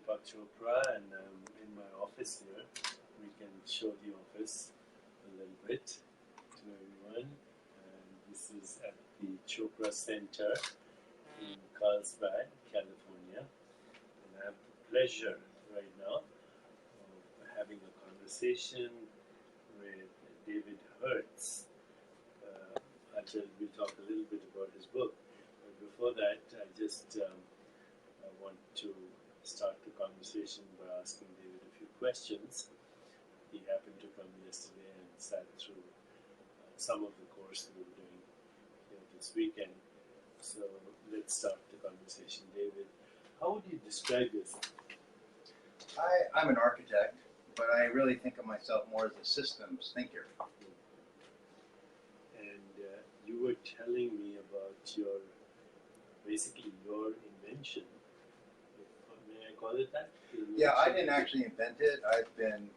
Deepak Chopra, and I'm in my office here. We can show the office a little bit to everyone. And this is at the Chopra Center in Carlsbad, California. And I have the pleasure right now of having a conversation with David Hertz. We'll talk a little bit about his book. But before that, I want to start the conversation by asking David a few questions. He happened to come yesterday and sat through some of the course we were doing here this weekend. So let's start the conversation. David, how would you describe yourself? I'm an architect, but I really think of myself more as a systems thinker. You were telling me about basically your invention. May I call it that? Yeah, I didn't actually invent it. I've been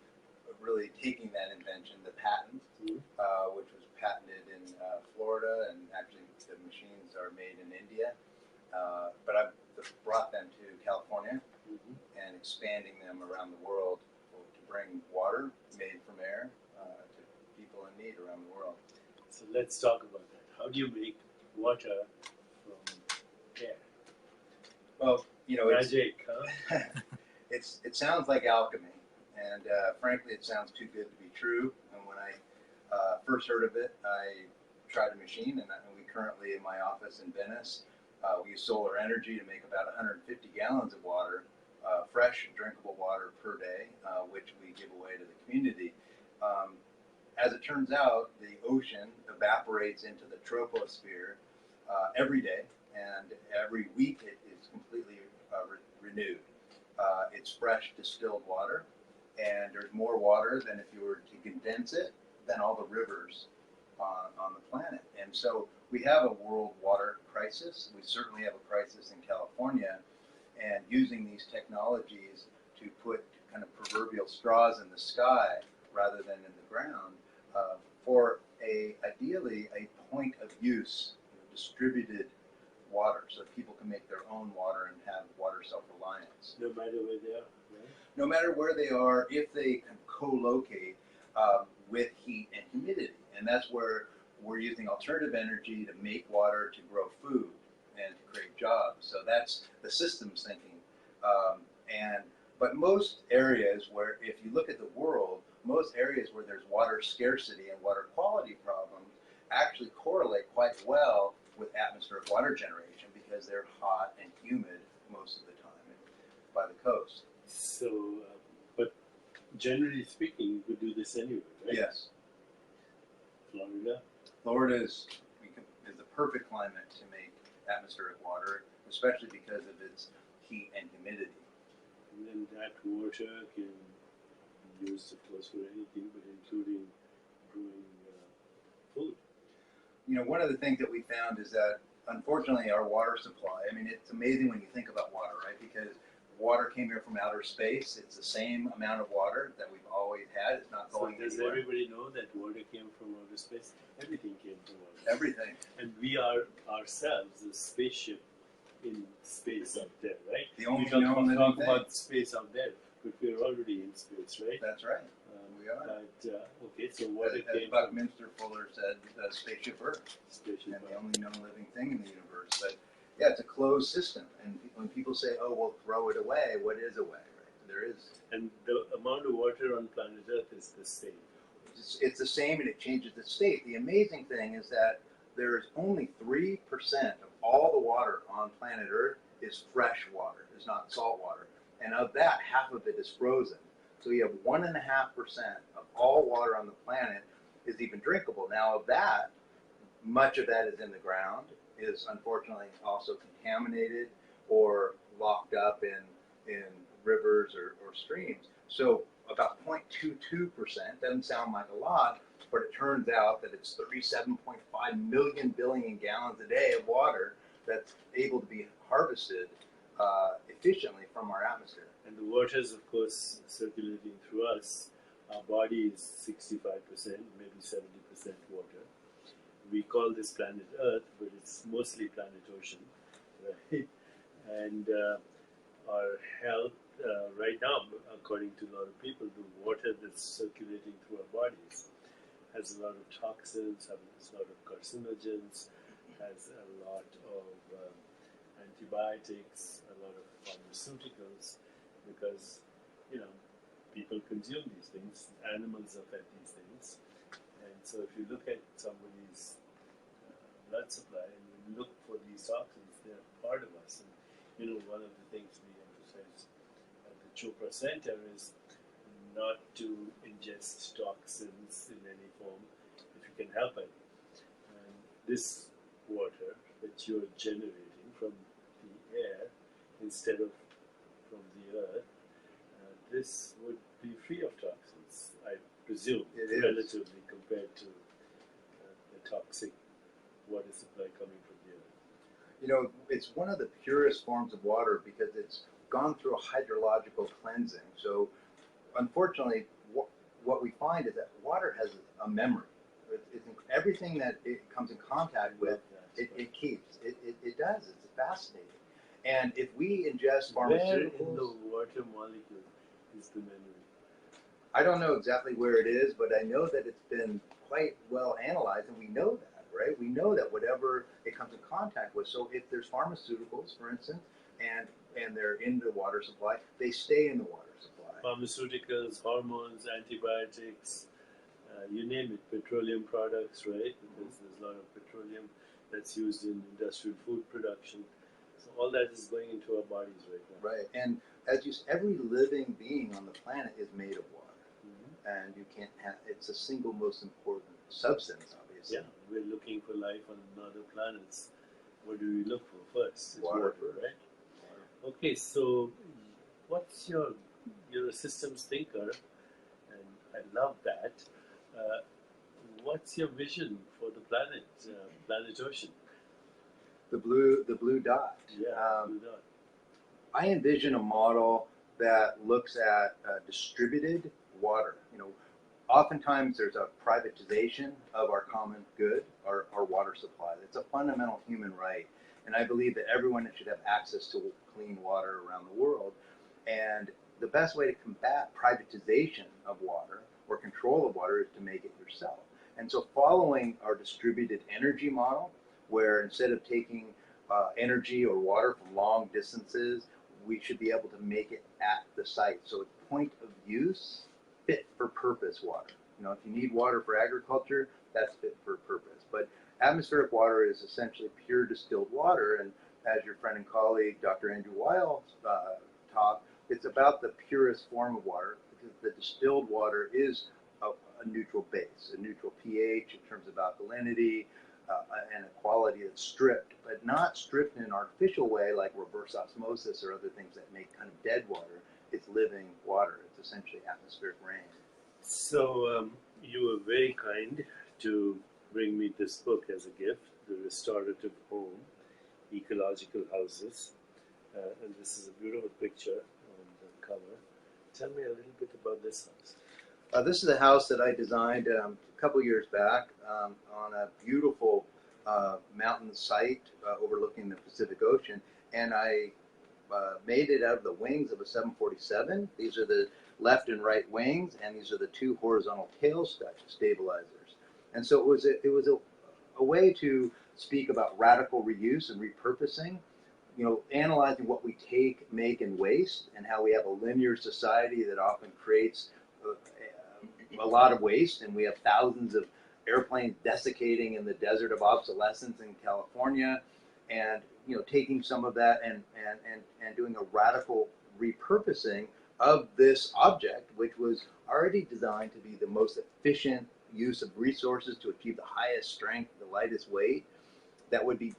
really taking that invention, the patent, which was patented in Florida, and actually the machines are made in India. But I've brought them to California and expanding them around the world to bring water made from air to people in need around the world. So let's talk about that. How do you make water from air? Well, magic, huh? It sounds like alchemy, and frankly, it sounds too good to be true. And when I first heard of it, I tried a machine, and we currently in my office in Venice, we use solar energy to make about 150 gallons of water, fresh, drinkable water per day, which we give away to the community. As it turns out, the ocean evaporates into the troposphere every day, and every week it is completely renewed. It's fresh distilled water, and there's more water than if you were to condense it than all the rivers on the planet. And so we have a world water crisis. We certainly have a crisis in California, and using these technologies to put kind of proverbial straws in the sky rather than in the ground, for ideally a point of use, distributed water, so that people can make their own water and have water self-reliance. No matter where they are, right? No matter where they are, if they can co-locate with heat and humidity. And that's where we're using alternative energy to make water, to grow food, and to create jobs. So that's the systems thinking. But most areas where, if you look at the world, most areas where there's water scarcity and water quality problems actually correlate quite well with atmospheric water generation because they're hot and humid most of the time by the coast. So, but generally speaking, you could do this anywhere, right? Yes. Florida is the perfect climate to make atmospheric water, especially because of its heat and humidity. And then that water can be used, of course, for anything, but including brewing food. One of the things that we found is that, unfortunately, our water supply, it's amazing when you think about water, right? Because water came here from outer space. It's the same amount of water that we've always had. It's not going anywhere. So does everybody know that water came from outer space? Everything came from outer space. Everything. And we are ourselves a spaceship in space out there, right? The only we known living talk thing. about space out there, but we're already in space, right? That's right. We are. But, okay, so water as came Buckminster Fuller said, spaceship Earth. Spaceship and the only known living thing in the universe. But yeah, it's a closed system. And when people say, oh, well, throw it away, what is away? Right? There is. And the amount of water on planet Earth is the same. It's the same, and it changes the state. The amazing thing is that there's only 3% of all the water on planet Earth is fresh water. It's not salt water. And of that, half of it is frozen. So you have 1.5% of all water on the planet is even drinkable. Now of that, much of that is in the ground, is unfortunately also contaminated or locked up in rivers or streams. So about 0.22%, doesn't sound like a lot, but it turns out that it's 37.5 million billion gallons a day of water that's able to be harvested efficiently from our atmosphere. And the water is, of course, circulating through us. Our body is 65%, maybe 70% water. We call this planet Earth, but it's mostly planet ocean, right? And our health right now, according to a lot of people, the water that's circulating through our bodies has a lot of toxins, has a lot of carcinogens, has a lot of antibiotics, a lot of pharmaceuticals, because people consume these things, animals are fed these things, and so if you look at somebody's blood supply and you look for these toxins, they're part of us. And one of the things we emphasize at the Chopra Center is not to ingest toxins in any form if you can help it. And this water that you're generating from the air instead of from the earth, this would be free of toxins, I presume, relatively compared to the toxic water supply coming from the earth. It's one of the purest forms of water because it's gone through a hydrological cleansing. So unfortunately, what we find is that water has a memory. Everything that it comes in contact with, it keeps. It does. It's fascinating. And if we ingest pharmaceuticals... Where in the water molecule is the memory? I don't know exactly where it is, but I know that it's been quite well analyzed, and we know that, right? We know that whatever it comes in contact with. So if there's pharmaceuticals, for instance, and they're in the water supply, they stay in the water supply. Pharmaceuticals, hormones, antibiotics, you name it, petroleum products, right? Because there's a lot of petroleum that's used in industrial food production. So all that is going into our bodies right now. Right, and every living being on the planet is made of water, and you can't have. It's the single most important substance, obviously. Yeah, we're looking for life on other planets. What do we look for first? It's Water, right? Water. Okay, so what's you're a systems thinker, and I love that. What's your vision for the planet, planet ocean? The blue dot. Yeah, blue dot. I envision a model that looks at distributed water. Oftentimes there's a privatization of our common good, our water supply. It's a fundamental human right, and I believe that everyone should have access to clean water around the world. And the best way to combat privatization of water or control of water is to make it yourself. And so following our distributed energy model, where instead of taking energy or water from long distances, we should be able to make it at the site. So it's point of use, fit for purpose water. If you need water for agriculture, that's fit for purpose. But atmospheric water is essentially pure distilled water, and as your friend and colleague, Dr. Andrew Weil, taught, it's about the purest form of water, because the distilled water is a neutral base, a neutral pH in terms of alkalinity, and a quality that's stripped, but not stripped in an artificial way like reverse osmosis or other things that make kind of dead water. It's living water. It's essentially atmospheric rain. So you were very kind to bring me this book as a gift, The Restorative Home, Ecological Houses. And this is a beautiful picture on the cover. Tell me a little bit about this house. This is a house that I designed a couple years back on a beautiful mountain site overlooking the Pacific Ocean, and I made it out of the wings of a 747. These are the left and right wings, and these are the two horizontal tail stabilizers. And so it was a way to speak about radical reuse and repurposing. Analyzing what we take, make, and waste, and how we have a linear society that often creates a lot of waste, and we have thousands of airplanes desiccating in the desert of obsolescence in California, and taking some of that and doing a radical repurposing of this object, which was already designed to be the most efficient use of resources to achieve the highest strength, the lightest weight, that would be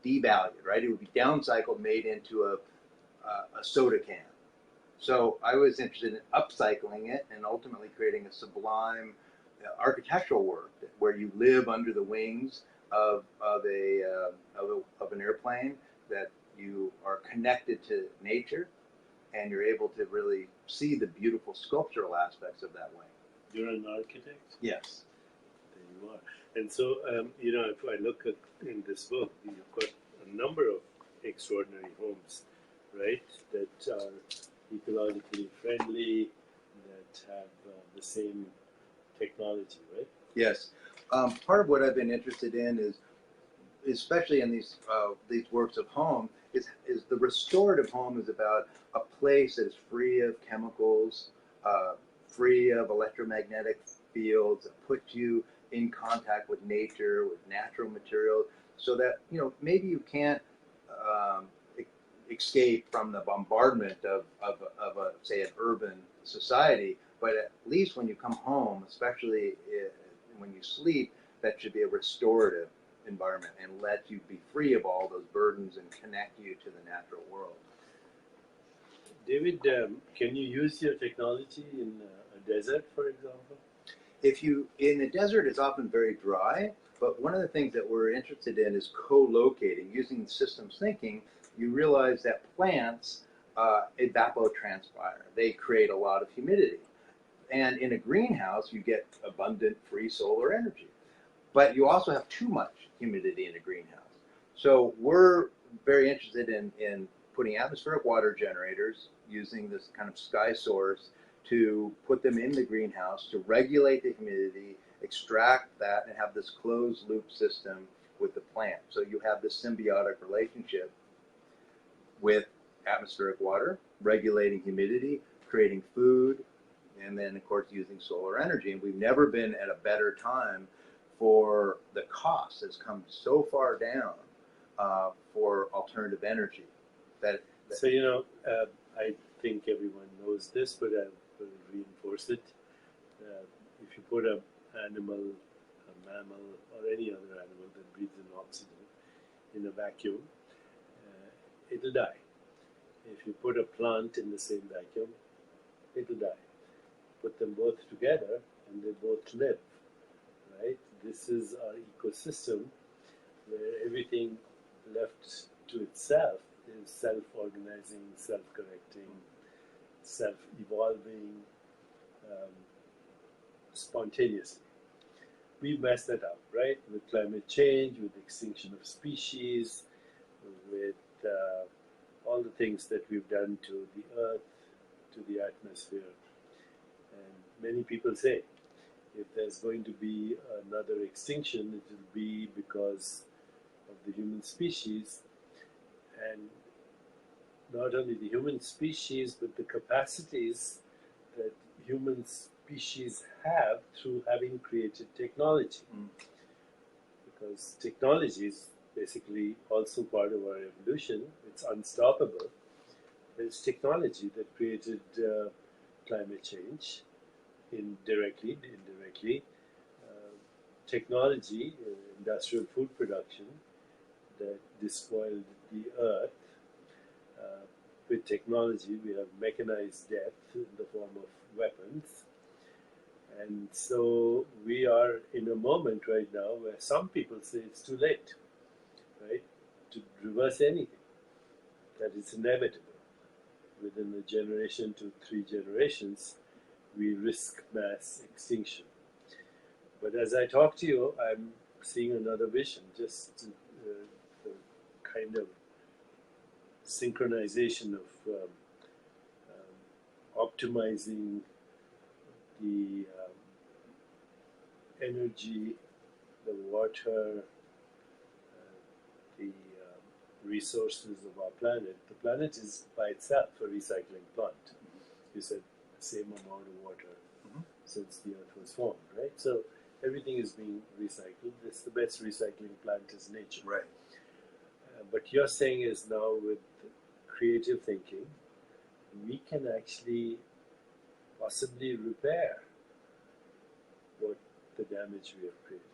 devalued, right? It would be downcycled, made into a soda can. So I was interested in upcycling it and ultimately creating a sublime architectural work where you live under the wings of an airplane, that you are connected to nature, and you're able to really see the beautiful sculptural aspects of that wing. You're an architect? Yes. There you are. And so, if I look in this book, you've got a number of extraordinary homes right? That are ecologically friendly, that have the same technology, right? Yes. Part of what I've been interested in is, especially in these works of home, is the restorative home is about a place that is free of chemicals, free of electromagnetic fields, that put you in contact with nature, with natural materials, so that maybe you can't escape from the bombardment of a, say, an urban society, but at least when you come home, especially when you sleep, that should be a restorative environment and let you be free of all those burdens and connect you to the natural world. David, can you use your technology in a desert, for example? In the desert, it's often very dry, but one of the things that we're interested in is co-locating. Using systems thinking, you realize that plants evapotranspire. They create a lot of humidity. And in a greenhouse, you get abundant free solar energy. But you also have too much humidity in a greenhouse. So we're very interested in putting atmospheric water generators using this kind of sky source to put them in the greenhouse to regulate the humidity, extract that, and have this closed loop system with the plant. So you have this symbiotic relationship with atmospheric water, regulating humidity, creating food, and then, of course, using solar energy. And we've never been at a better time for the cost has come so far down for alternative energy. So, I think everyone knows this, but I will reinforce it. If you put an animal, a mammal, or any other animal that breathes in oxygen in a vacuum, it'll die. If you put a plant in the same vacuum, it'll die. Put them both together and they both live, right? This is our ecosystem where everything left to itself is self-organizing, self-correcting, self-evolving spontaneously. We mess that up, right? With climate change, with extinction of species, with all the things that we've done to the earth, to the atmosphere. And many people say, if there's going to be another extinction, it will be because of the human species, and not only the human species, but the capacities that human species have through having created technology. Because technology is basically also part of our evolution. It's unstoppable. It's technology that created climate change, indirectly. Technology, industrial food production, that despoiled the earth. With technology, we have mechanized death in the form of weapons. And so we are in a moment right now where some people say it's too late, right, to reverse anything, that it's inevitable. Within a generation to 3 generations, we risk mass extinction. But as I talk to you, I'm seeing another vision, just the kind of synchronization of optimizing the energy, the water, the resources of our planet. The planet is by itself a recycling plant. You said the same amount of water since the earth was formed, right? So everything is being recycled. It's the best recycling plant is nature. Right. But you're saying is now with creative thinking, we can actually possibly repair what the damage we have created.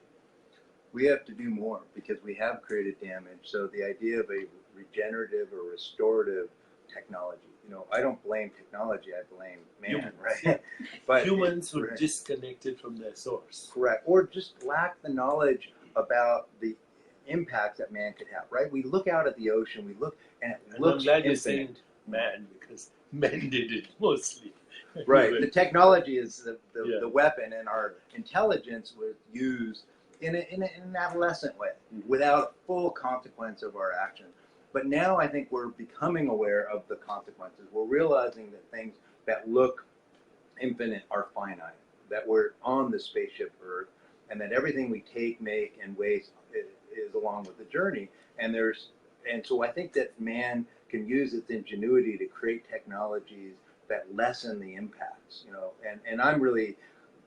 We have to do more because we have created damage. So the idea of a regenerative or restorative technology, I don't blame technology, I blame man, Humans, right? yeah. But humans who are disconnected from their source. Correct. Or just lack the knowledge about the impacts that man could have, right? We look out at the ocean, we look, and it looks I'm glad you're infinite. saying man, because men did it mostly. Right. The technology is Yeah. the weapon, and our intelligence was used in an adolescent way, without full consequence of our action. But now I think we're becoming aware of the consequences. We're realizing that things that look infinite are finite, that we're on the spaceship Earth, and that everything we take, make, and waste is along with the journey. And so I think that man can use its ingenuity to create technologies that lessen the impacts, and I'm really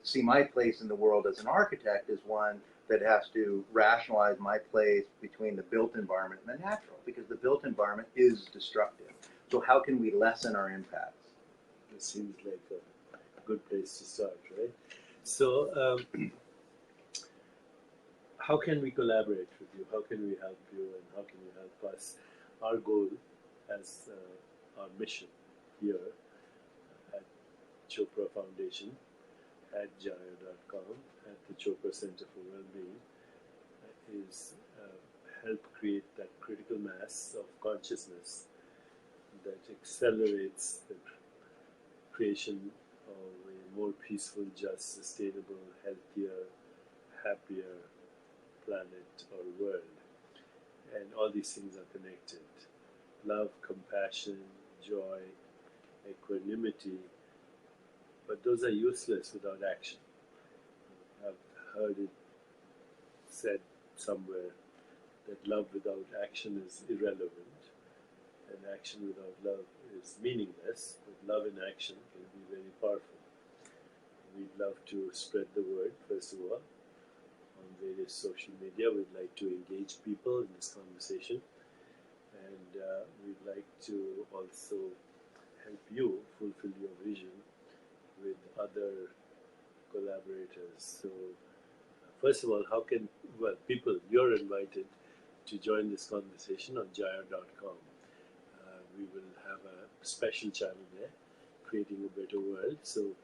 see my place in the world as an architect as one that has to rationalize my place between the built environment and the natural, because the built environment is destructive. So how can we lessen our impacts? It seems like a good place to start, right? So how can we collaborate with you? How can we help you, and how can you help us? Our goal as our mission here at Chopra Foundation, at Jaya.com, at the Chopra Center for Wellbeing, is help create that critical mass of consciousness that accelerates the creation of a more peaceful, just, sustainable, healthier, happier planet or world. And all these things are connected. Love, compassion, joy, equanimity, but those are useless without action. I've heard it said somewhere that love without action is irrelevant, and action without love is meaningless, but love in action can be very powerful. We'd love to spread the word, first of all, on various social media. We'd like to engage people in this conversation, and we'd like to also help you fulfill your vision with other collaborators. So first of all, people, you're invited to join this conversation on Jaya.com. We will have a special channel there, Creating a Better World. So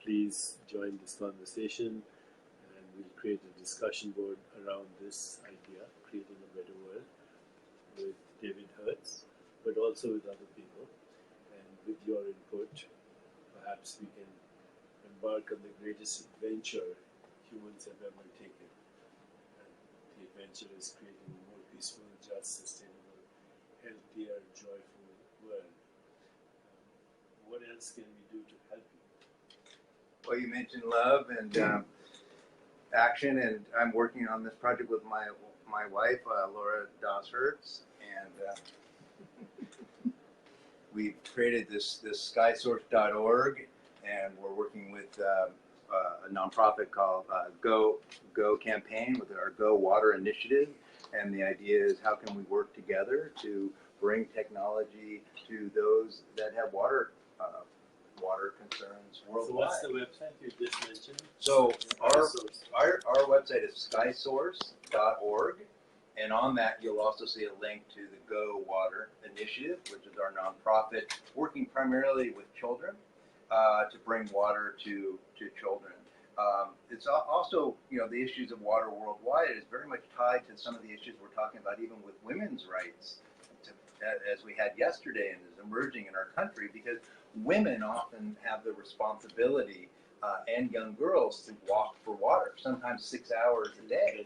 please join this conversation, and we'll create a discussion board around this idea, Creating a Better World, with David Hertz, but also with other people. And with your input, perhaps we can embark on the greatest adventure humans have ever taken. And the adventure is creating a more peaceful, just, sustainable, healthier, joyful world. What else can we do to help you? Well, you mentioned love and action, and I'm working on this project with my wife, Laura Das Hertz, and we've created this skysource.org, and we're working with a nonprofit called Go Campaign with our Go Water Initiative, and the idea is how can we work together to bring technology to those that have water concerns worldwide. So what's the website you just mentioned? So our website is skysource.org, and on that you'll also see a link to the Go Water Initiative, which is our nonprofit working primarily with children to bring water to children. It's also, the issues of water worldwide is very much tied to some of the issues we're talking about, even with women's rights, as we had yesterday and is emerging in our country, because women often have the responsibility and young girls to walk for water, sometimes 6 hours a day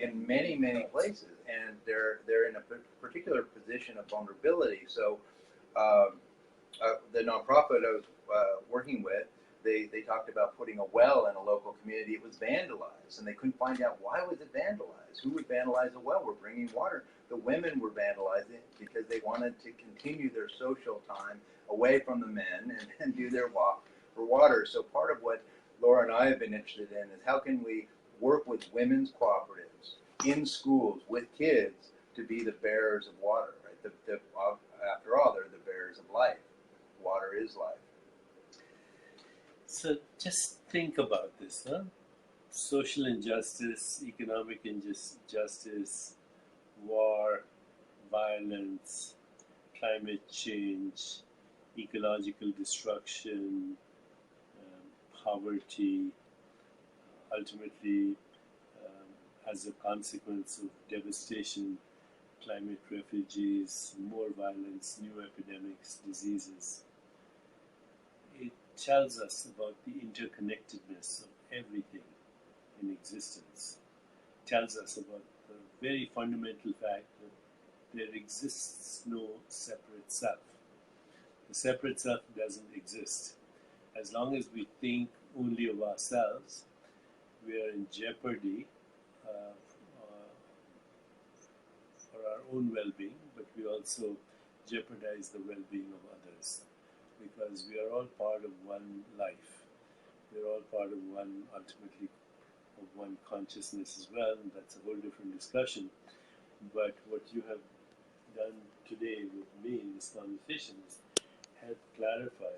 in many places, and they're in a particular position of vulnerability. So the nonprofit I was working with, they talked about putting a well in a local community. It was vandalized, and they couldn't find out why was it vandalized. Who would vandalize a well? We're bringing water. The women were vandalizing because they wanted to continue their social time away from the men and do their walk for water. So part of what Laura and I have been interested in is how can we work with women's cooperatives in schools with kids to be the bearers of water, right? After all, they're the bearers of life. Water is life. So just think about this, huh? Social injustice, economic injustice, war, violence, climate change, ecological destruction, poverty, ultimately as a consequence of devastation, climate refugees, more violence, new epidemics, diseases. It tells us about the interconnectedness of everything in existence. It tells us about the very fundamental fact that there exists no separate self. The separate self doesn't exist. As long as we think only of ourselves, we are in jeopardy for our own well-being, but we also jeopardize the well-being of others, because we are all part of one life. We are all part of one, ultimately, of one consciousness as well, and that's a whole different discussion. But what you have done today with me in this conversation is help clarify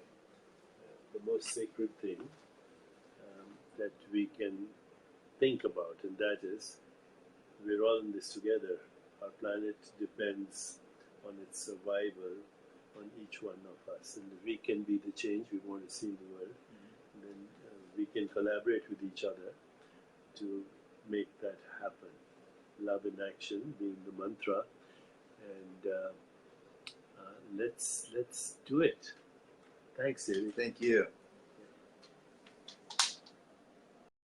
the most sacred thing that we can think about, and that is, we're all in this together. Our planet depends on its survival on each one of us, and if we can be the change we want to see in the world, then we can collaborate with each other to make that happen. Love in action being the mantra, and let's do it. Thanks, David. Thank you.